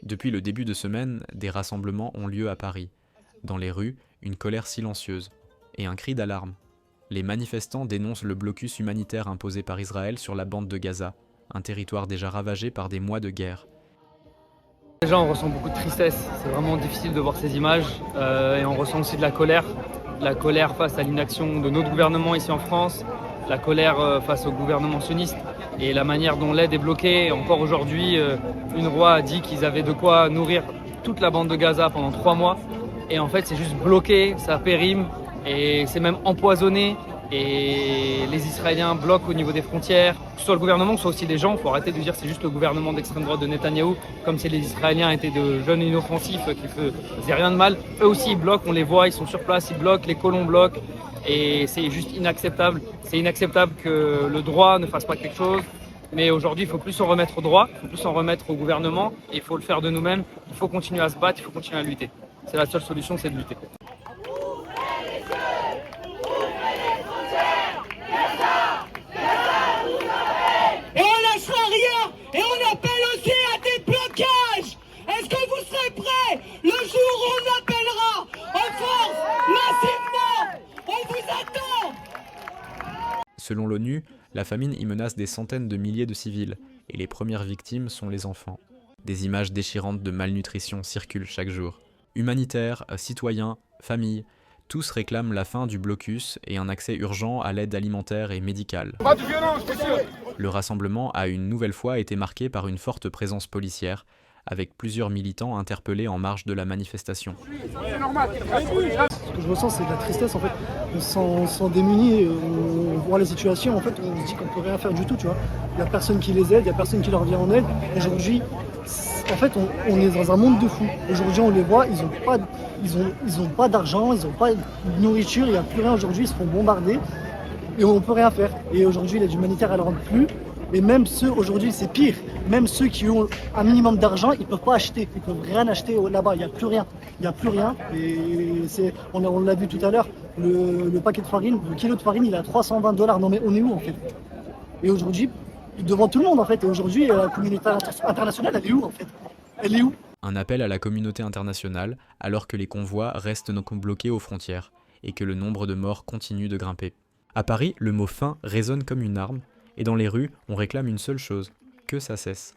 Depuis le début de semaine, des rassemblements ont lieu à Paris. Dans les rues, une colère silencieuse et un cri d'alarme. Les manifestants dénoncent le blocus humanitaire imposé par Israël sur la bande de Gaza, un territoire déjà ravagé par des mois de guerre. Déjà, on ressent beaucoup de tristesse. C'est vraiment difficile de voir ces images et on ressent aussi de la colère. La colère face à l'inaction de notre gouvernement ici en France, la colère face au gouvernement sioniste et la manière dont l'aide est bloquée. Encore aujourd'hui, UNRWA a dit qu'ils avaient de quoi nourrir toute la bande de Gaza pendant 3 mois. Et en fait, c'est juste bloqué, ça périme et c'est même empoisonné. Et les Israéliens bloquent au niveau des frontières, que ce soit le gouvernement, que ce soit aussi des gens. Il faut arrêter de dire que c'est juste le gouvernement d'extrême droite de Netanyahou, comme si les Israéliens étaient de jeunes inoffensifs qui faisaient rien de mal. Eux aussi, ils bloquent, on les voit, ils sont sur place, ils bloquent, les colons bloquent. Et c'est juste inacceptable. C'est inacceptable que le droit ne fasse pas quelque chose. Mais aujourd'hui, il faut plus s'en remettre au droit, il faut plus s'en remettre au gouvernement, et il faut le faire de nous-mêmes. Il faut continuer à se battre, il faut continuer à lutter. C'est la seule solution, c'est de lutter. Et on lâchera rien. Et on appelle aussi à des blocages. Est-ce que vous serez prêts le jour où on appellera en force, massivement? On vous attend. Selon l'ONU, la famine y menace des centaines de milliers de civils, et les premières victimes sont les enfants. Des images déchirantes de malnutrition circulent chaque jour. Humanitaires, citoyens, familles, tous réclament la fin du blocus et un accès urgent à l'aide alimentaire et médicale. Pas de violence, monsieur. Le rassemblement a une nouvelle fois été marqué par une forte présence policière, avec plusieurs militants interpellés en marge de la manifestation. C'est normal. Ce que je ressens, c'est de la tristesse en fait. On se sent démunis, on voit la situation, en fait, on se dit qu'on peut rien faire du tout, tu vois. Il n'y a personne qui les aide, il n'y a personne qui leur vient en aide. Aujourd'hui, en fait, on est dans un monde de fous. Aujourd'hui, on les voit, ils ont pas d'argent, ils n'ont pas de nourriture, il n'y a plus rien aujourd'hui, ils se font bombarder et on ne peut rien faire. Et aujourd'hui, l'aide humanitaire, elle ne rentre plus. Et même ceux, aujourd'hui, c'est pire. Même ceux qui ont un minimum d'argent, ils ne peuvent pas acheter. Ils ne peuvent rien acheter là-bas. Il n'y a plus rien. Il n'y a plus rien. Et on l'a vu tout à l'heure, le paquet de farine, le kilo de farine, il est à $320. Non mais on est où en fait? Et aujourd'hui, devant tout le monde en fait. Et aujourd'hui, la communauté internationale, elle est où en fait? Elle est où? Un appel à la communauté internationale, alors que les convois restent bloqués aux frontières, et que le nombre de morts continue de grimper. À Paris, le mot faim résonne comme une arme, et dans les rues, on réclame une seule chose, que ça cesse.